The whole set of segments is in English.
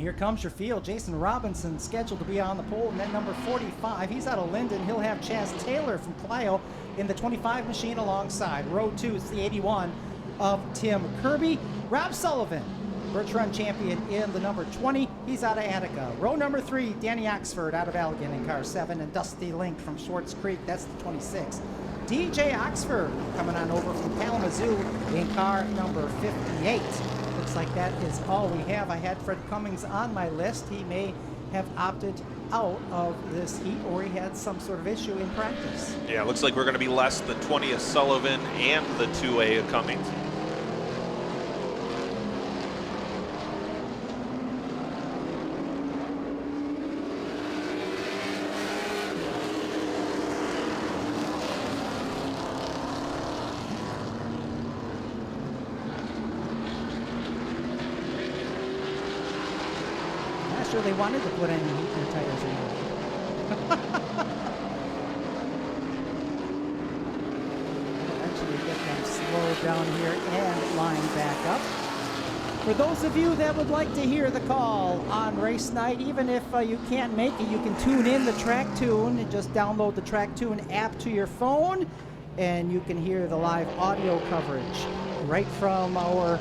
here comes your field. Jason Robinson scheduled to be on the pole in that number 45. He's out of Linden. He'll have Chaz Taylor from Clio in the 25 machine alongside. Row 2 is the 81 of Tim Kirby. Rob Sullivan, Birch Run champion in the number 20. He's out of Attica. Row number 3, Danny Oxford out of Allegan in car 7. And Dusty Link from Schwartz Creek, that's the 26. DJ Oxford coming on over from Kalamazoo in car number 58. Looks like that is all we have. I had Fred Cummings on my list. He may have opted out of this heat, or he had some sort of issue in practice. Yeah, looks like we're going to be less than 20 of Sullivan and the 2A of Cummings. Sure they wanted to put any heat in their tires or not. Eventually get them slowed down here and lined back up. For those of you that would like to hear the call on race night, even if you can't make it, you can tune in the Track Tune and just download the Track Tune app to your phone, and you can hear the live audio coverage right from our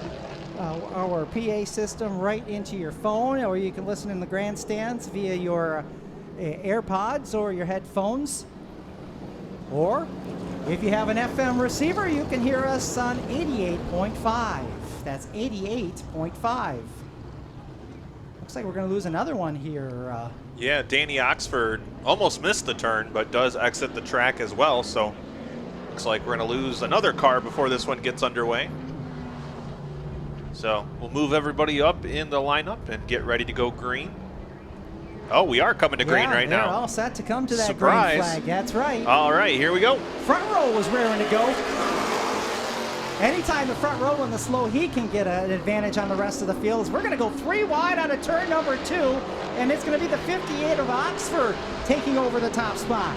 PA system right into your phone, or you can listen in the grandstands via your AirPods or your headphones. Or if you have an FM receiver, you can hear us on 88.5. That's 88.5. Looks like we're going to lose another one here. Yeah, Danny Oxford almost missed the turn, but does exit the track as well. So looks like we're going to lose another car before this one gets underway. So we'll move everybody up in the lineup and get ready to go green. Oh, we are coming to green right now. They're all set to come to that Surprise. green flag. That's right. All right, here we go. Front row was raring to go. Anytime the front row in the slow heat can get an advantage on the rest of the field, we're going to go 3 wide out of turn number 2, and it's going to be the 58 of Oxford taking over the top spot.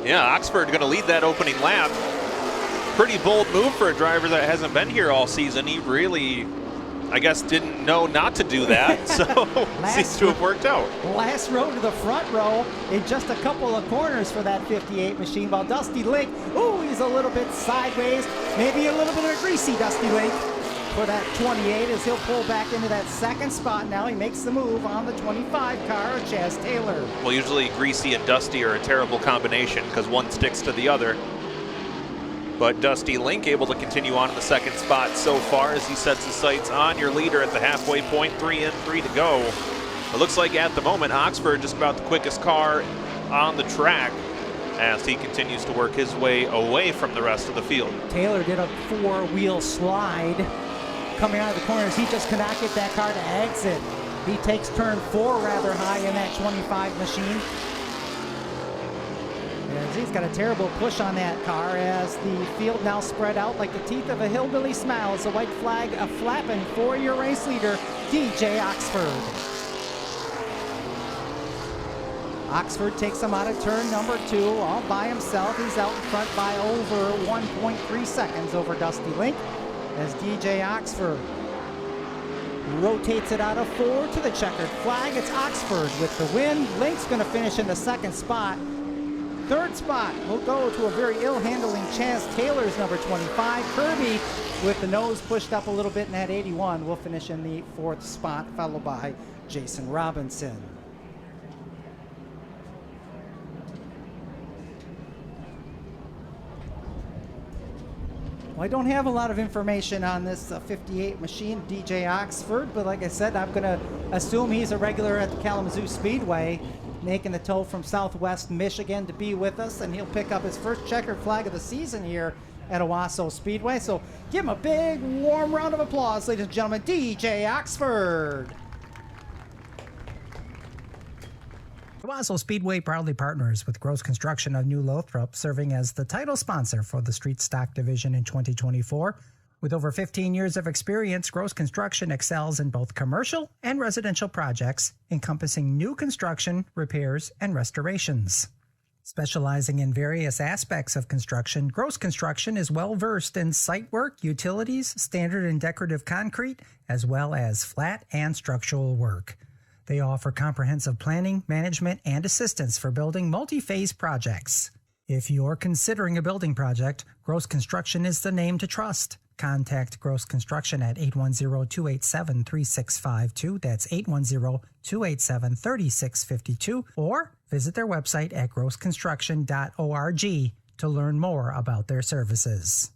Yeah, Oxford going to lead that opening lap. Pretty bold move for a driver that hasn't been here all season. He really, I guess, didn't know not to do that, so seems to have worked out. Last row to the front row in just a couple of corners for that 58 machine, while Dusty Link, ooh, he's a little bit sideways, maybe a little bit of a greasy Dusty Link for that 28 as he'll pull back into that second spot now. He makes the move on the 25 car of Chaz Taylor. Well, usually greasy and dusty are a terrible combination because one sticks to the other. But Dusty Link able to continue on in the second spot so far as he sets his sights on your leader at the halfway point. 3 in, 3 to go. It looks like at the moment Oxford just about the quickest car on the track as he continues to work his way away from the rest of the field. Taylor did a 4-wheel slide coming out of the corners. He just could not get that car to exit. He takes turn 4 rather high in that 25 machine. As he's got a terrible push on that car as the field now spread out like the teeth of a hillbilly smile as the white flag flapping for your race leader, DJ Oxford. Oxford takes him out of turn number 2 all by himself. He's out in front by over 1.3 seconds over Dusty Link as DJ Oxford rotates it out of 4 to the checkered flag. It's Oxford with the win. Link's going to finish in the second spot. Third spot will go to a very ill-handling Chaz Taylor's number 25. Kirby, with the nose pushed up a little bit in that 81, will finish in the 4th spot, followed by Jason Robinson. Well, I don't have a lot of information on this 58 machine, DJ Oxford, but like I said, I'm going to assume he's a regular at the Kalamazoo Speedway, making the tow from Southwest Michigan to be with us, and he'll pick up his first checkered flag of the season here at Owosso Speedway. So give him a big, warm round of applause, ladies and gentlemen, DJ Oxford. Owosso Speedway proudly partners with Gross Construction of New Lothrop, serving as the title sponsor for the Street Stock Division in 2024. With over 15 years of experience, Gross Construction excels in both commercial and residential projects, encompassing new construction, repairs, and restorations. Specializing in various aspects of construction, Gross Construction is well versed in site work, utilities, standard and decorative concrete, as well as flat and structural work. They offer comprehensive planning, management, and assistance for building multi-phase projects. If you're considering a building project, Gross Construction is the name to trust. Contact Gross Construction at 810-287-3652. That's 810-287-3652. Or visit their website at grossconstruction.org to learn more about their services.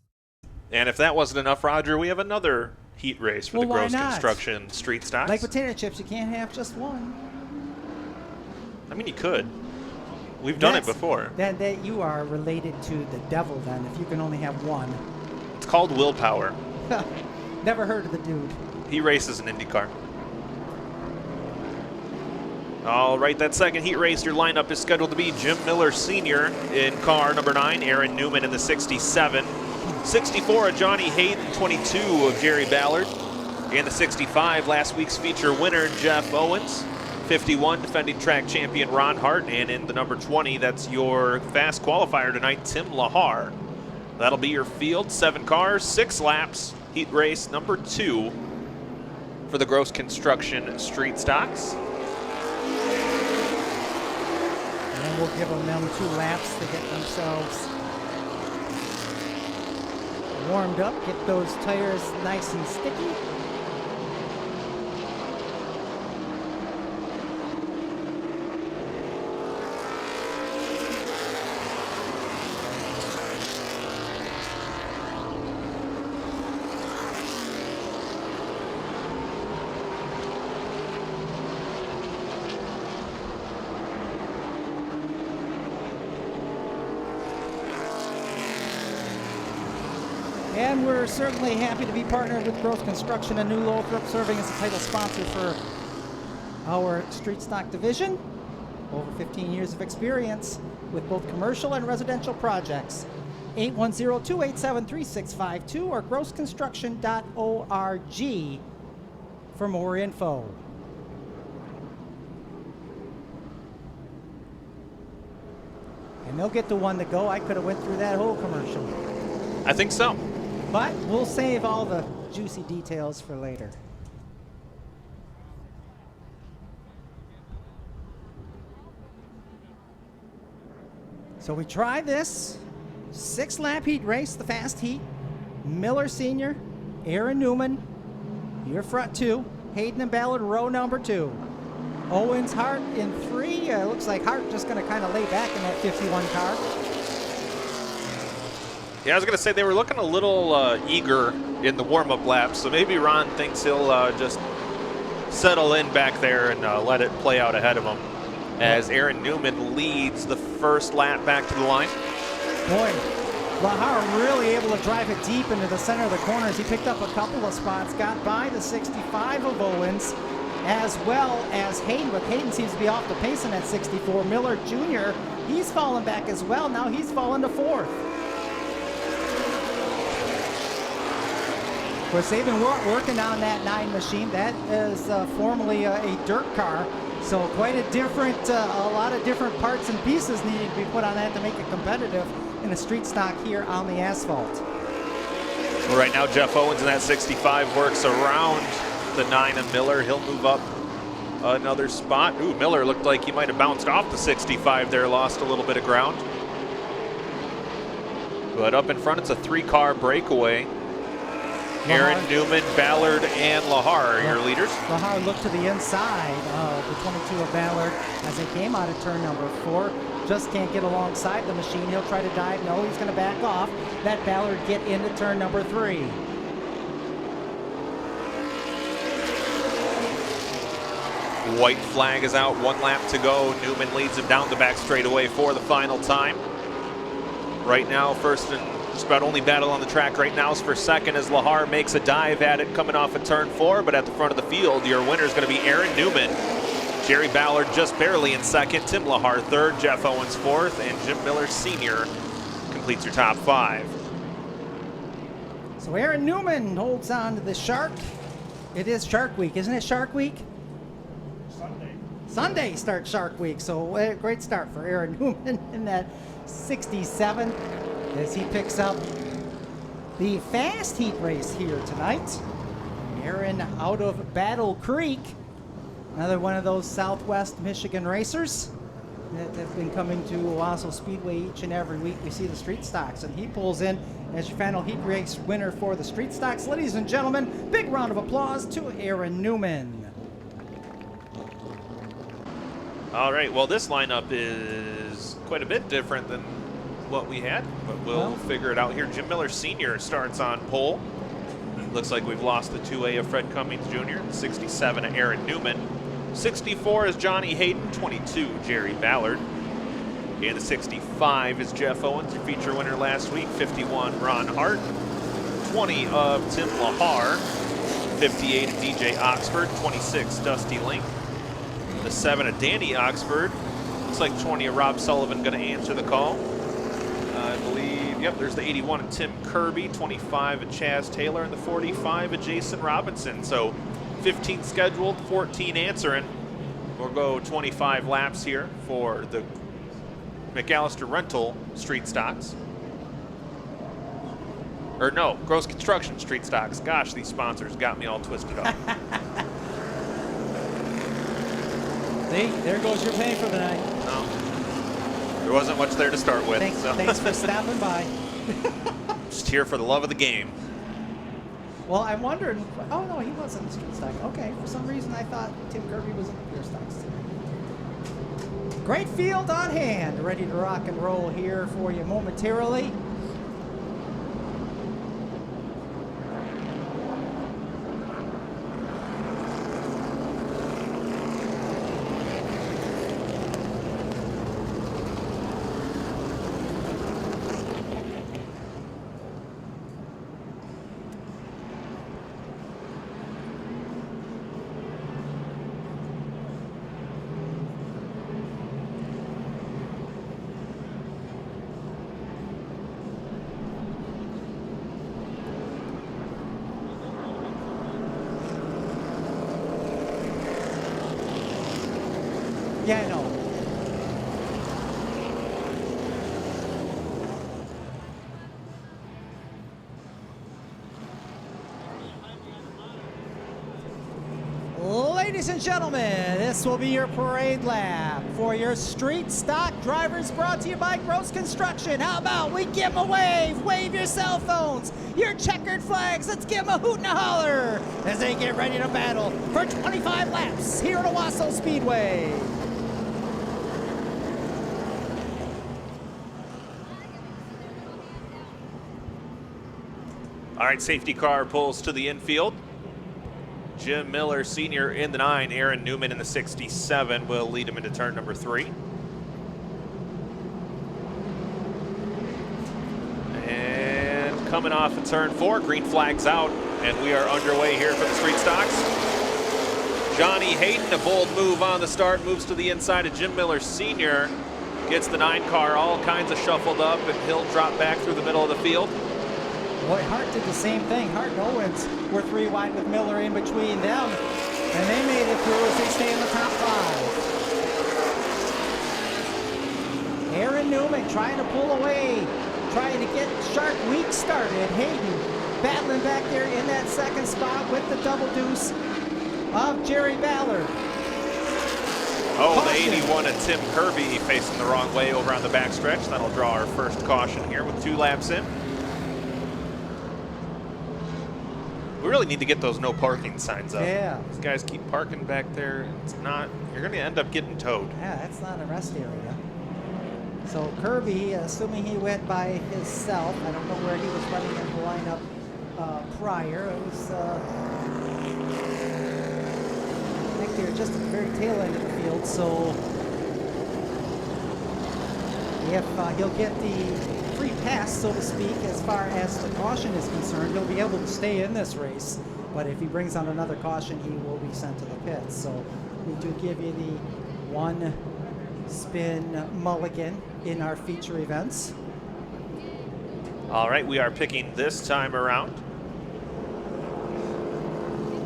And if that wasn't enough, Roger, we have another heat race for the Well, why Gross not? Construction Street Stocks. Like potato chips, you can't have just one. I mean, you could. We've done it before. That you are related to the devil then, if you can only have one. It's called willpower. Never heard of the dude. He races an IndyCar. All right, that second heat race, your lineup is scheduled to be Jim Miller Sr. in car number 9, Aaron Newman in the 67, 64 of Johnny Hayden, 22 of Jerry Ballard, in the 65, last week's feature winner, Jeff Owens, 51, defending track champion Ron Hart, and in the number 20, that's your fast qualifier tonight, Tim Lahar. That'll be your field, 7 cars, 6 laps, heat race number 2 for the Gross Construction Street Stocks. And we'll give them 2 laps to get themselves warmed up, get those tires nice and sticky. And we're certainly happy to be partnered with Gross Construction and New Lothrop, serving as the title sponsor for our street stock division. Over 15 years of experience with both commercial and residential projects. 810-287-3652 or grossconstruction.org for more info. And they'll get the one to go. I could have went through that whole commercial. I think so. But we'll save all the juicy details for later. So we try this 6-lap heat race, the fast heat. Miller Sr., Aaron Newman, your front 2. Hayden and Ballard, row number 2. Owens, Hart in 3. Looks like Hart just going to kind of lay back in that 51 car. Yeah, I was going to say they were looking a little eager in the warm-up laps, so maybe Ron thinks he'll just settle in back there and let it play out ahead of him as Aaron Newman leads the first lap back to the line. Boy, Lahar really able to drive it deep into the center of the corners. He picked up a couple of spots, got by the 65 of Owens, as well as Hayden, but Hayden seems to be off the pace in that 64. Miller Jr., he's fallen back as well. Now he's fallen to 4th. Of course, they've been working on that 9 machine. That is formerly a dirt car, so quite a different, a lot of different parts and pieces needed to be put on that to make it competitive in a street stock here on the asphalt. Well, right now, Jeff Owens in that 65 works around the 9 of Miller. He'll move up another spot. Ooh, Miller looked like he might have bounced off the 65 there, lost a little bit of ground. But up in front, it's a 3-car breakaway. Aaron Newman, Ballard, and Lahar are your leaders. Lahar looked to the inside of the 22 of Ballard as they came out of turn number 4. Just can't get alongside the machine. He'll try to dive. No, he's going to back off. Let Ballard get into turn number 3. White flag is out, 1 lap to go. Newman leads him down the back straightaway for the final time. Right now, first and just about only battle on the track right now is for second as Lahar makes a dive at it coming off of turn 4, but at the front of the field, your winner is going to be Aaron Newman. Jerry Ballard just barely in second, Tim Lahar third, Jeff Owens fourth, and Jim Miller Sr. completes your top 5. So Aaron Newman holds on to the Shark. It is Shark Week, isn't it Shark Week? Sunday start Shark Week. So a great start for Aaron Newman in that 67 as he picks up the fast heat race here tonight. Aaron out of Battle Creek, another one of those Southwest Michigan racers that have been coming to Owosso Speedway each and every week. We see the street stocks, and he pulls in as your final heat race winner for the street stocks. Ladies and gentlemen, big round of applause to Aaron Newman. All right, well, this lineup is quite a bit different than what we had, but we'll figure it out here. Jim Miller Sr. starts on pole. Looks like we've lost the 2A of Fred Cummings Jr., 67 of Aaron Newman. 64 is Johnny Hayden, 22 Jerry Ballard. And the 65 is Jeff Owens, your feature winner last week, 51 Ron Hart, 20 of Tim Lahar, 58 of DJ Oxford, 26 Dusty Link, the 7 of Danny Oxford. Looks like 20 of Rob Sullivan going to answer the call. I believe, yep, there's the 81 of Tim Kirby, 25 of Chaz Taylor, and the 45 of Jason Robinson. So 15 scheduled, 14 answering. We'll go 25 laps here for the McAllister Rental Street Stocks. Or no, Gross Construction Street Stocks. Gosh, these sponsors got me all twisted up. See, there goes your pay for the night. No, there wasn't much there to start with. Thanks, so. thanks for stopping by. Just here for the love of the game. Well, I'm wondering. Oh no, he wasn't in the street stock. Okay, for some reason I thought Tim Kirby was in the pure stocks too. Great field on hand, ready to rock and roll here for you momentarily. Yeah, I know. Ladies and gentlemen, this will be your parade lap for your street stock drivers, brought to you by Gross Construction. How about we give them a wave? Wave your cell phones, your checkered flags. Let's give them a hoot and a holler as they get ready to battle for 25 laps here at Owosso Speedway. All right, safety car pulls to the infield. Jim Miller Sr. in the 9, Aaron Newman in the 67 will lead him into turn number 3. And coming off of turn 4, green flag's out, and we are underway here for the street stocks. Johnny Hayden, a bold move on the start, moves to the inside of Jim Miller Sr., gets the 9 car all kinds of shuffled up, and he'll drop back through the middle of the field. Boy, Hart did the same thing. Hart and Owens were 3 wide with Miller in between them, and they made it through as they stay in the top 5. Aaron Newman trying to pull away, trying to get Shark Week started. Hayden battling back there in that second spot with the double deuce of Jerry Ballard. Oh, the 81 of Tim Kirby facing the wrong way over on the backstretch. That'll draw our first caution here with 2 laps in. We really need to get those no parking signs up. Yeah. These guys keep parking back there. It's not, you're going to end up getting towed. Yeah, that's not a rest area. So Kirby, assuming he went by himself, I don't know where he was running in the lineup prior. It was back there just at the very tail end of the field. So if he'll get the free pass, so to speak, as far as the caution is concerned, he'll be able to stay in this race. But if he brings on another caution, he will be sent to the pits. So we do give you the 1 spin mulligan in our feature events. All right, we are picking this time around.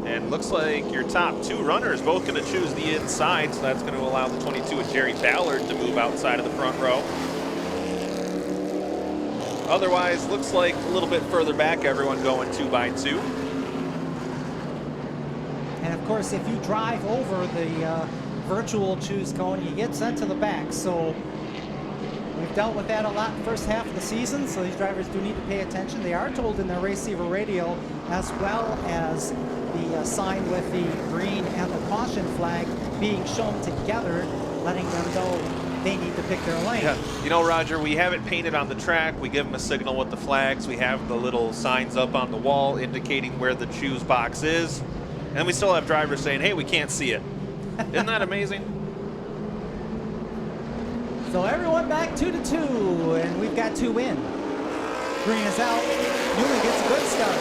And looks like your top two runners both going to choose the inside, so that's going to allow the 22 of Jerry Ballard to move outside of the front row. Otherwise, looks like a little bit further back, everyone going 2 by 2. And of course, if you drive over the virtual choose cone, you get sent to the back. So we've dealt with that a lot in the first half of the season, so these drivers do need to pay attention. They are told in their receiver radio, as well as the sign with the green and the caution flag being shown together, letting them know they need to pick their lane. Yeah. You know, Roger, we have it painted on the track. We give them a signal with the flags. We have the little signs up on the wall indicating where the choose box is. And we still have drivers saying, hey, we can't see it. Isn't that amazing? So everyone back 2 to 2, and we've got 2 in. Green is out. Newman gets a good start.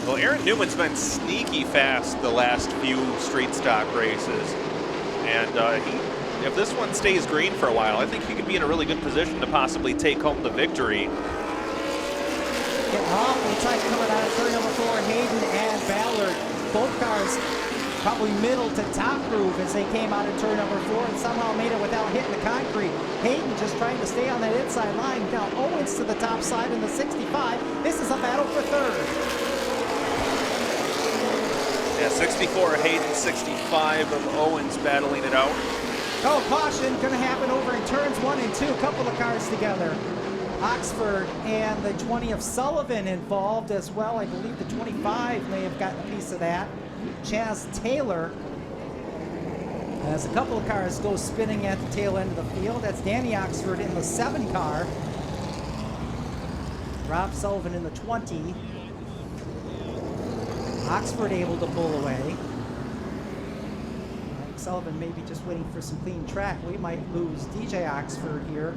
Well, Aaron Newman's been sneaky fast the last few street stock races. And if this one stays green for a while, I think he could be in a really good position to possibly take home the victory. Getting awfully tight coming out of turn number 4, Hayden and Ballard. Both cars probably middle to top groove as they came out of turn number 4 and somehow made it without hitting the concrete. Hayden just trying to stay on that inside line. Now Owens to the top side in the 65. This is a battle for third. Yeah, 64 Hayden, 65 of Owens battling it out. Oh, caution going to happen over in turns 1 and 2. A couple of cars together. Oxford and the 20 of Sullivan involved as well. I believe the 25 may have gotten a piece of that. Chaz Taylor, as a couple of cars go spinning at the tail end of the field. That's Danny Oxford in the 7 car. Rob Sullivan in the 20. Oxford able to pull away. Sullivan maybe just waiting for some clean track. We might lose DJ Oxford here.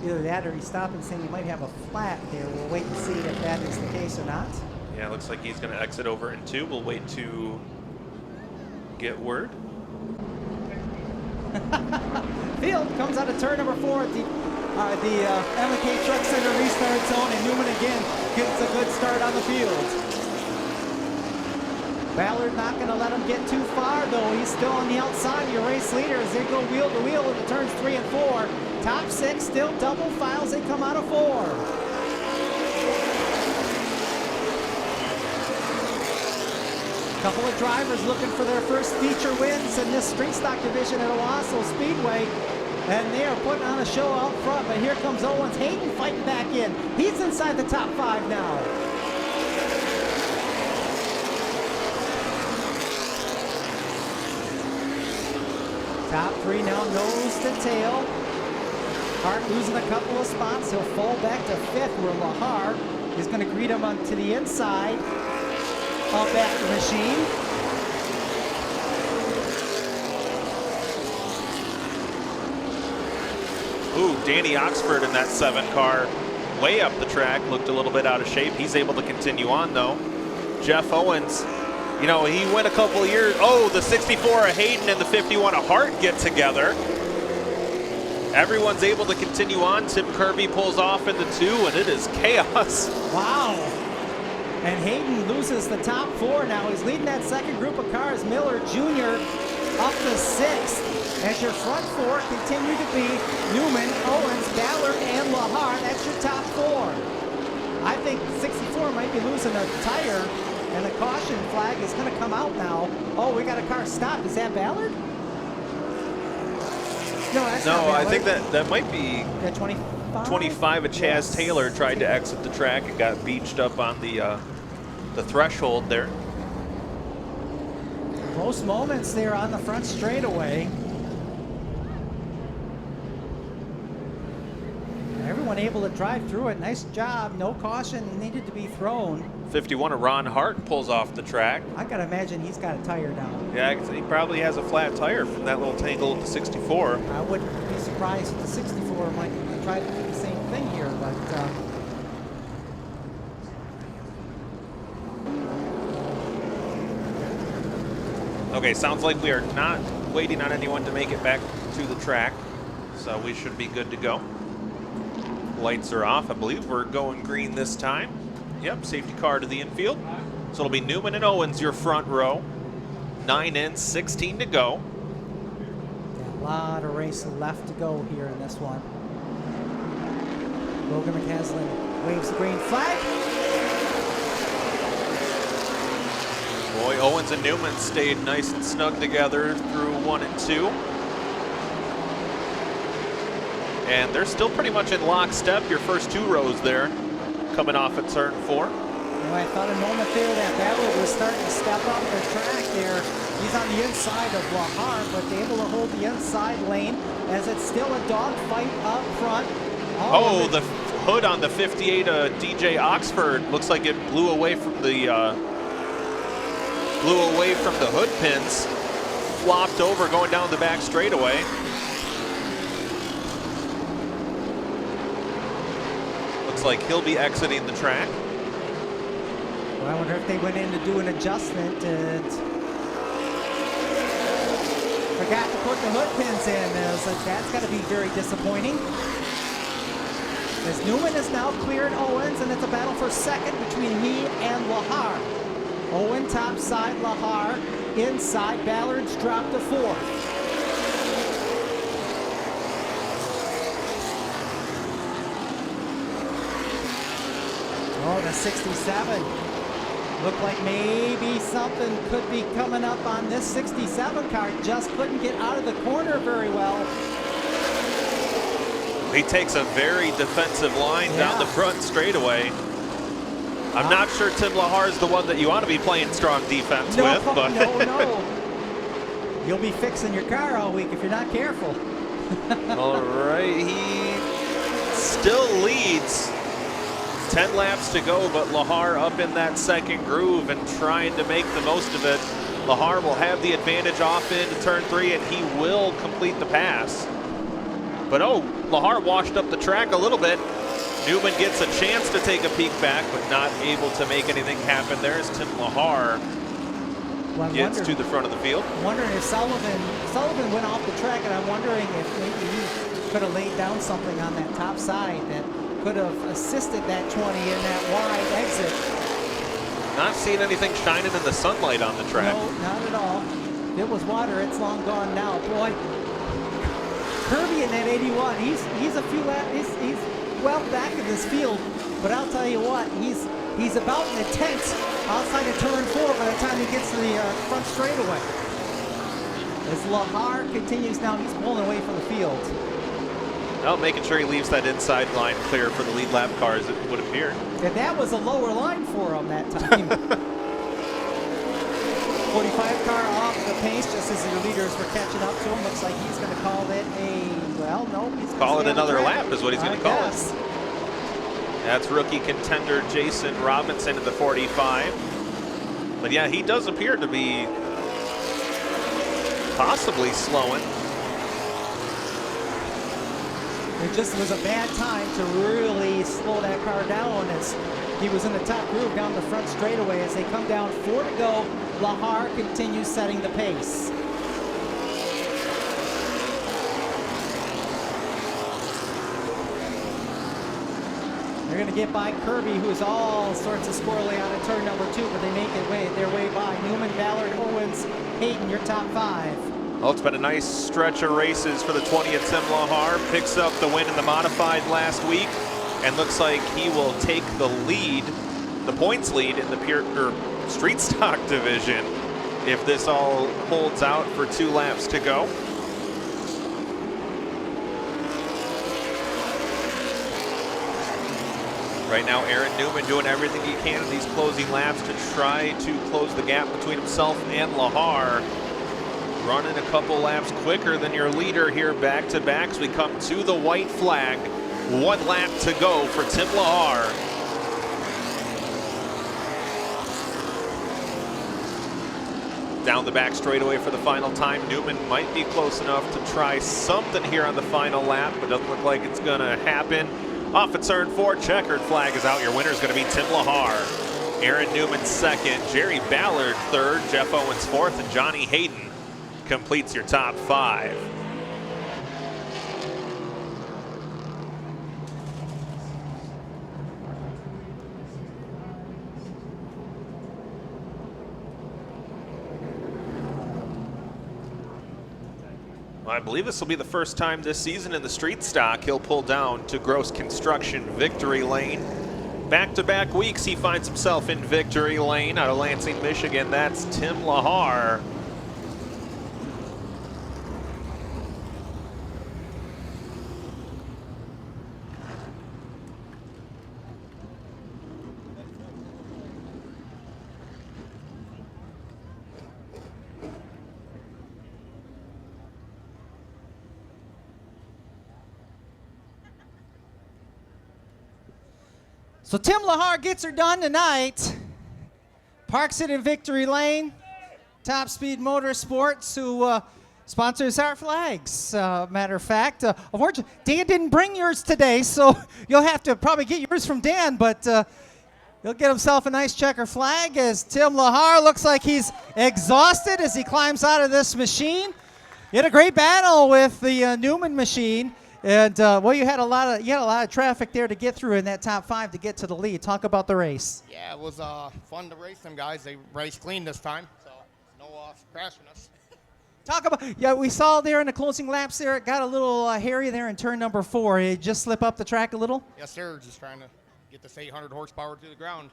Either that or he's stopping saying he might have a flat there. We'll wait and see if that is the case or not. Yeah, looks like he's going to exit over in 2. We'll wait to get word. Field comes out of turn number 4 at the M&K Truck Center restart zone, and Newman again gets a good start on the field. Ballard not going to let him get too far, though. He's still on the outside. Your race leader as they go wheel to wheel in the turns 3 and 4. Top 6 still double files. They come out of 4. Couple of drivers looking for their first feature wins in this street stock division at Owosso Speedway. And they are putting on a show out front. But here comes Owens. Hayden fighting back in. He's inside the top 5 now. Top 3 now nose to tail. Hart losing a couple of spots. He'll fall back to 5th where Lahar is going to greet him onto the inside of that machine. Ooh, Danny Oxford in that 7 car way up the track. Looked a little bit out of shape. He's able to continue on though. Jeff Owens, you know, he went a couple of years. Oh, the 64 of Hayden and the 51 of Hart get together. Everyone's able to continue on. Tim Kirby pulls off in the 2, and it is chaos. Wow. And Hayden loses the top 4 now. He's leading that second group of cars. Miller Jr. up to 6th. As your front 4 continue to be Newman, Owens, Ballard, and Lahar. That's your top 4. I think 64 might be losing a tire. And the caution flag is going to come out now. Oh, we got a car stopped. Is that Ballard? No, that's not Ballard. I think that might be 25. 25 of Chaz Taylor tried to exit the track and got beached up on the threshold there. Close moments there on the front straightaway. Everyone able to drive through it. Nice job. No caution needed to be thrown. 51 of Ron Hart pulls off the track. I gotta imagine he's got a tire down. Yeah, he probably has a flat tire from that little tangle with the 64. I wouldn't be surprised if the 64 might try to do the same thing here, but okay, sounds like we are not waiting on anyone to make it back to the track, so we should be good to go. Lights are off. I believe we're going green this time. Yep, safety car to the infield. So it'll be Newman and Owens, your front row. 9 in, 16 to go. Got a lot of race left to go here in this one. Logan McCaslin waves the green flag. Boy, Owens and Newman stayed nice and snug together through 1 and 2. And they're still pretty much in lockstep, your first 2 rows there, coming off at turn 4. Well, I thought a moment there that Ballard was starting to step up the track there. He's on the inside of Lahar, but able to hold the inside lane as it's still a dogfight up front. Oh, the hood on the 58 DJ Oxford looks like it blew away from the hood pins, flopped over going down the back straightaway. Looks like he'll be exiting the track. Well, I wonder if they went in to do an adjustment and forgot to put the hood pins in. That's got to be very disappointing. As Newman is now cleared Owens, and it's a battle for second between he and Lahar. Owen top side, Lahar inside. Ballard's dropped to 4th. Oh, the 67. Looked like maybe something could be coming up on this 67 car. Just couldn't get out of the corner very well. He takes a very defensive line down the front straightaway. I'm not sure Tim Lahar is the one that you want to be playing strong defense with, but no. You'll be fixing your car all week if you're not careful. all right, he still leads. 10 laps to go, but Lahar up in that second groove and trying to make the most of it. Lahar will have the advantage off into turn 3, and he will complete the pass. But Lahar washed up the track a little bit. Newman gets a chance to take a peek back, but not able to make anything happen. There's Tim Lahar. Well, gets to the front of the field. I'm wondering if Sullivan went off the track, and I'm wondering if maybe he could have laid down something on that top side that could have assisted that 20 in that wide exit. Not seeing anything shining in the sunlight on the track. No, not at all. If it was water, it's long gone now. Boy, Kirby in that 81, he's a few laps, he's well back in this field, but I'll tell you what, he's about in the 10th outside of turn 4 by the time he gets to the front straightaway. As Lahar continues now, he's pulling away from the field. Well, making sure he leaves that inside line clear for the lead lap cars, it would appear. And that was a lower line for him that time. 45 car off the pace just as the leaders were catching up to him. Looks like he's going to call it he's call it another lap is what he's going to call it. That's rookie contender Jason Robinson at the 45. But yeah, he does appear to be possibly slowing. It just was a bad time to really slow that car down as he was in the top groove down the front straightaway. As they come down 4 to go, Lahar continues setting the pace. They're going to get by Kirby, who's all sorts of squirrely out of turn number 2, but they make their way by Newman, Ballard, Owens, Hayden, your top 5. Well, it's been a nice stretch of races for the 20 at Tim Lahar. Picks up the win in the modified last week, and looks like he will take the lead, the points lead in the street stock division if this all holds out for 2 laps to go. Right now, Aaron Newman doing everything he can in these closing laps to try to close the gap between himself and Lahar. Running a couple laps quicker than your leader here back to back as we come to the white flag. 1 lap to go for Tim Lahar. Down the back straightaway for the final time. Newman might be close enough to try something here on the final lap, but doesn't look like it's gonna happen. Off at turn 4, checkered flag is out. Your winner is gonna be Tim Lahar. Aaron Newman 2nd, Jerry Ballard 3rd, Jeff Owens 4th, and Johnny Hayden completes your top 5. Well, I believe this will be the first time this season in the street stock he'll pull down to Gross Construction victory lane. Back-to-back weeks he finds himself in victory lane out of Lansing, Michigan. That's Tim Lahar. So Tim Lahar gets her done tonight. Parks it in victory lane. Top Speed Motorsports, who sponsors our flags. Matter of fact, unfortunately, Dan didn't bring yours today, so you'll have to probably get yours from Dan, but he'll get himself a nice checker flag as Tim Lahar looks like he's exhausted as he climbs out of this machine. He had a great battle with the Newman machine. And well, you had a lot of traffic there to get through in that top 5 to get to the lead. Talk about the race. Yeah, it was fun to race them guys. They raced clean this time, so no crashing us. Talk about, yeah, we saw there in the closing laps there, it got a little hairy there in turn number 4. It just slip up the track a little? Yes, sir. Just trying to get this 800 horsepower to the ground.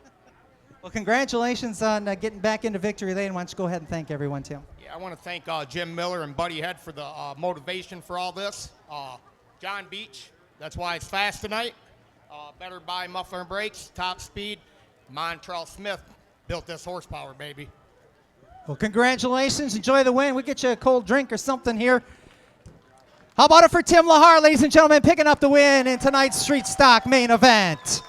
Well, congratulations on getting back into victory lane. Why don't you go ahead and thank everyone, Tim? Yeah, I want to thank Jim Miller and Buddy Head for the motivation for all this. John Beach, that's why it's fast tonight. Better Buy Muffler and Brakes, Top Speed. Montrell Smith built this horsepower, baby. Well, congratulations. Enjoy the win. We'll get you a cold drink or something here. How about it for Tim Lahar, ladies and gentlemen, picking up the win in tonight's Street Stock main event.